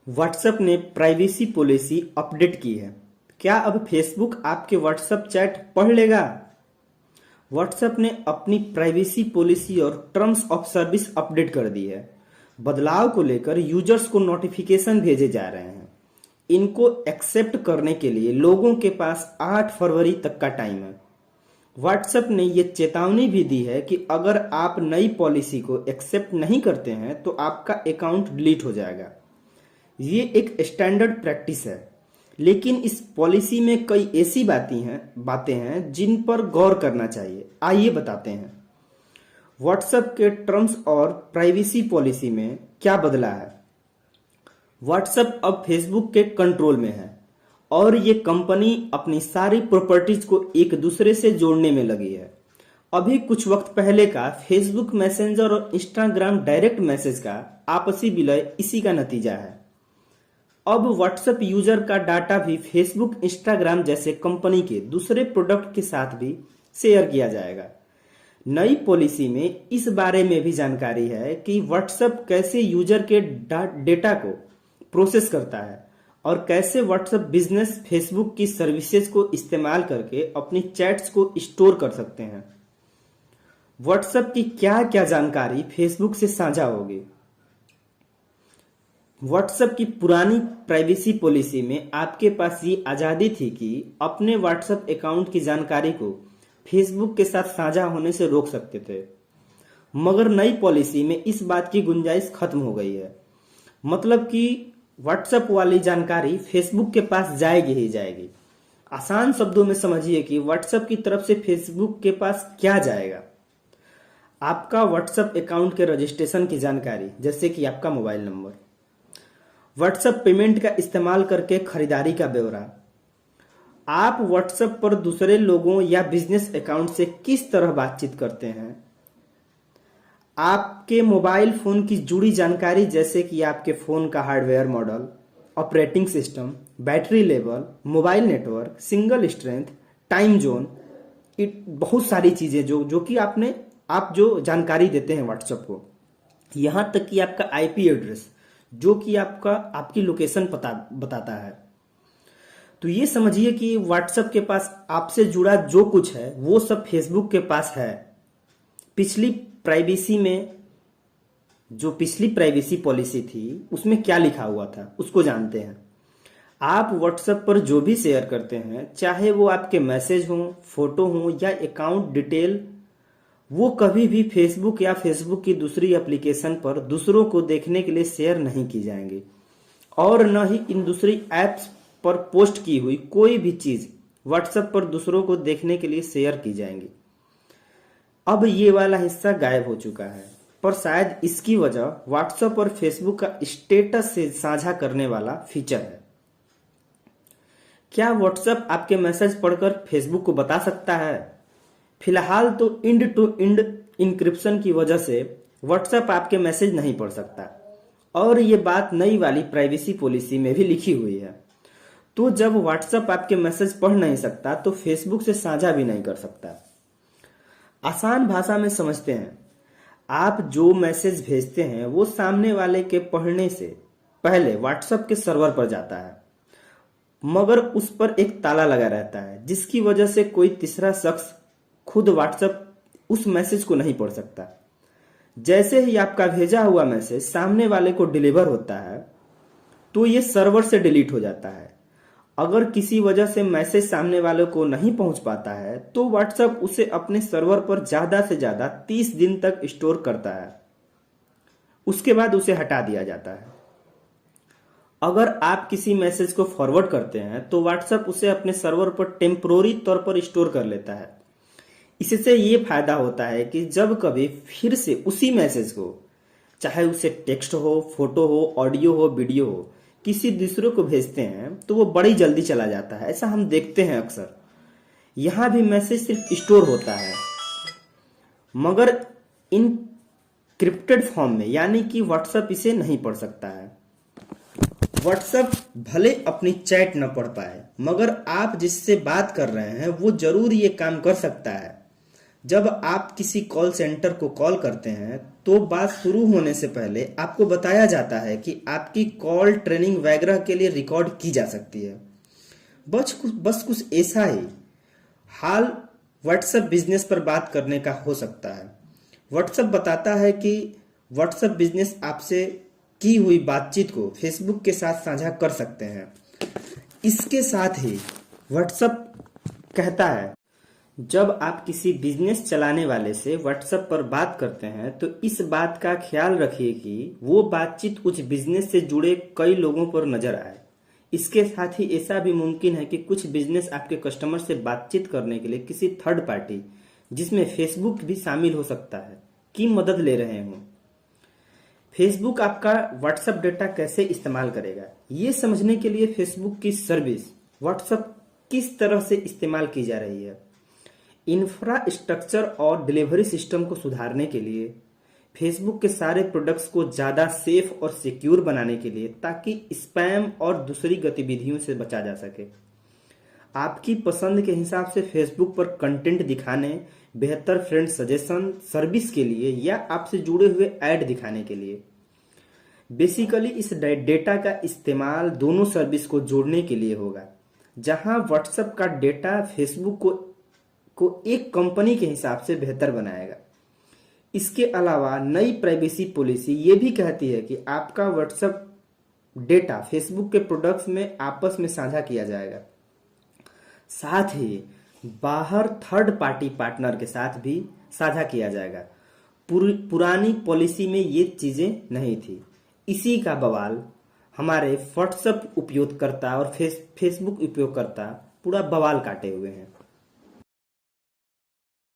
WhatsApp ने privacy policy update की है। क्या अब फेसबुक आपके व्हाट्सएप चैट पढ़ लेगा? व्हाट्सएप ने अपनी प्राइवेसी पॉलिसी और टर्म्स ऑफ सर्विस अपडेट कर दी है। बदलाव को लेकर यूजर्स को नोटिफिकेशन भेजे जा रहे हैं। इनको एक्सेप्ट करने के लिए लोगों के पास 8 फरवरी तक का टाइम है। व्हाट्सएप ने ये चेतावनी भी दी है कि अगर आप नई पॉलिसी को एक्सेप्ट नहीं करते हैं तो आपका अकाउंट डिलीट हो जाएगा। ये एक स्टैंडर्ड प्रैक्टिस है, लेकिन इस पॉलिसी में कई ऐसी बातें हैं जिन पर गौर करना चाहिए। आइए बताते हैं व्हाट्सएप के टर्म्स और प्राइवेसी पॉलिसी में क्या बदला है। व्हाट्सएप अब फेसबुक के कंट्रोल में है और ये कंपनी अपनी सारी प्रॉपर्टीज को एक दूसरे से जोड़ने में लगी है। अभी कुछ वक्त पहले का फेसबुक मैसेंजर और इंस्टाग्राम डायरेक्ट मैसेज का आपसी विलय इसी का नतीजा है। अब व्हाट्सएप यूजर का डाटा भी फेसबुक, इंस्टाग्राम जैसे कंपनी के दूसरे प्रोडक्ट के साथ भी शेयर किया जाएगा। नई पॉलिसी में इस बारे में भी जानकारी है कि व्हाट्सएप कैसे यूजर के डेटा को प्रोसेस करता है और कैसे व्हाट्सएप बिजनेस फेसबुक की सर्विसेज को इस्तेमाल करके अपनी चैट्स को स्टोर कर सकते हैं। व्हाट्सएप की क्या क्या जानकारी फेसबुक से साझा होगी। व्हाट्सएप की पुरानी प्राइवेसी पॉलिसी में आपके पास ये आज़ादी थी कि अपने व्हाट्सएप अकाउंट की जानकारी को फेसबुक के साथ साझा होने से रोक सकते थे, मगर नई पॉलिसी में इस बात की गुंजाइश खत्म हो गई है। मतलब कि व्हाट्सएप वाली जानकारी फेसबुक के पास जाएगी ही जाएगी। आसान शब्दों में समझिए कि व्हाट्सएप की तरफ से फेसबुक के पास क्या जाएगा। आपका व्हाट्सएप अकाउंट के रजिस्ट्रेशन की जानकारी, जैसे कि आपका मोबाइल नंबर, व्हाट्सएप पेमेंट का इस्तेमाल करके खरीदारी का ब्यौरा, आप व्हाट्सएप पर दूसरे लोगों या बिजनेस अकाउंट से किस तरह बातचीत करते हैं, आपके मोबाइल फोन की जुड़ी जानकारी जैसे कि आपके फोन का hardware model, operating system, battery level, mobile network, single strength, time zone, बहुत सारी चीजें जो कि आप जो जानकारी देते हैं व्हाट्सएप को। यहां तक कि आपका आईपी एड्रेस जो कि आपकी लोकेशन पता बताता है। तो ये समझिए कि व्हाट्सएप के पास आपसे जुड़ा जो कुछ है वो सब फेसबुक के पास है। पिछली प्राइवेसी पॉलिसी थी उसमें क्या लिखा हुआ था उसको जानते हैं। आप व्हाट्सएप पर जो भी शेयर करते हैं, चाहे वो आपके मैसेज हो, फोटो हो या अकाउंट डिटेल, वो कभी भी फेसबुक या फेसबुक की दूसरी एप्लीकेशन पर दूसरों को देखने के लिए शेयर नहीं की जाएंगी और न ही इन दूसरी ऐप्स पर पोस्ट की हुई कोई भी चीज व्हाट्सएप पर दूसरों को देखने के लिए शेयर की जाएंगी। अब ये वाला हिस्सा गायब हो चुका है, पर शायद इसकी वजह व्हाट्सएप और फेसबुक का स्टेटस से साझा करने वाला फीचर है। क्या व्हाट्सएप आपके मैसेज पढ़कर फेसबुक को बता सकता है? फिलहाल तो इंड टू इंड इंक्रिप्शन की वजह से व्हाट्सएप आपके मैसेज नहीं पढ़ सकता और ये बात नई वाली प्राइवेसी पॉलिसी में भी लिखी हुई है। तो जब व्हाट्सएप आपके मैसेज पढ़ नहीं सकता तो फेसबुक से साझा भी नहीं कर सकता। आसान भाषा में समझते हैं, आप जो मैसेज भेजते हैं वो सामने वाले के पढ़ने से पहले व्हाट्सएप के सर्वर पर जाता है, मगर उस पर एक ताला लगा रहता है जिसकी वजह से कोई तीसरा शख्स खुद व्हाट्सएप उस मैसेज को नहीं पढ़ सकता। जैसे ही आपका भेजा हुआ मैसेज सामने वाले को डिलीवर होता है तो ये सर्वर से डिलीट हो जाता है। अगर किसी वजह से मैसेज सामने वाले को नहीं पहुंच पाता है तो व्हाट्सएप उसे अपने सर्वर पर ज्यादा से ज्यादा 30 दिन तक स्टोर करता है, उसके बाद उसे हटा दिया जाता है। अगर आप किसी मैसेज को फॉरवर्ड करते हैं तो व्हाट्सएप उसे अपने सर्वर पर टेम्पोररी तौर पर स्टोर कर लेता है। इससे ये फायदा होता है कि जब कभी फिर से उसी मैसेज को, चाहे उसे टेक्स्ट हो, फोटो हो, ऑडियो हो, वीडियो हो, किसी दूसरे को भेजते हैं तो वो बड़ी जल्दी चला जाता है। ऐसा हम देखते हैं अक्सर। यहां भी मैसेज सिर्फ स्टोर होता है मगर इनक्रिप्टेड फॉर्म में, यानी कि व्हाट्सएप इसे नहीं पढ़ सकता है। व्हाट्सएप भले अपनी चैट न पढ़ पाए मगर आप जिससे बात कर रहे हैं वो जरूर ये काम कर सकता है। जब आप किसी कॉल सेंटर को कॉल करते हैं तो बात शुरू होने से पहले आपको बताया जाता है कि आपकी कॉल ट्रेनिंग वगैरह के लिए रिकॉर्ड की जा सकती है। बस कुछ ऐसा ही हाल व्हाट्सएप बिजनेस पर बात करने का हो सकता है। व्हाट्सएप बताता है कि व्हाट्सएप बिजनेस आपसे की हुई बातचीत को फेसबुक के साथ साझा कर सकते हैं। इसके साथ ही व्हाट्सएप कहता है, जब आप किसी बिजनेस चलाने वाले से व्हाट्सएप पर बात करते हैं तो इस बात का ख्याल रखिए कि वो बातचीत उस बिजनेस से जुड़े कई लोगों पर नजर आए। इसके साथ ही ऐसा भी मुमकिन है कि कुछ बिजनेस आपके कस्टमर से बातचीत करने के लिए किसी थर्ड पार्टी, जिसमें फेसबुक भी शामिल हो सकता है, की मदद ले रहे हों। फेसबुक आपका व्हाट्सएप डेटा कैसे इस्तेमाल करेगा, ये समझने के लिए फेसबुक की सर्विस व्हाट्सएप किस तरह से इस्तेमाल की जा रही है। इंफ्रास्ट्रक्चर और डिलीवरी सिस्टम को सुधारने के लिए, फेसबुक के सारे प्रोडक्ट्स को ज़्यादा सेफ और सिक्योर बनाने के लिए, ताकि स्पैम और दूसरी गतिविधियों से बचा जा सके। आपकी पसंद के हिसाब से फेसबुक पर कंटेंट दिखाने, बेहतर फ्रेंड सजेशन सर्विस के लिए या आपसे जुड़े हुए ऐड दिखाने के लिए। बेसिकली इस डेटा का इस्तेमाल दोनों सर्विस को जोड़ने के लिए होगा, जहां व्हाट्सएप का डेटा फेसबुक को एक कंपनी के हिसाब से बेहतर बनाएगा। इसके अलावा नई प्राइवेसी पॉलिसी ये भी कहती है कि आपका व्हाट्सएप डेटा फेसबुक के प्रोडक्ट्स में आपस में साझा किया जाएगा। साथ ही बाहर थर्ड पार्टी पार्टनर के साथ भी साझा किया जाएगा। पुरानी पॉलिसी में ये चीजें नहीं थी। इसी का बवाल हमारे व्हाट्सएप उपयोगकर्ता और फेसबुक उपयोगकर्ता पूरा बवाल काटे हुए हैं।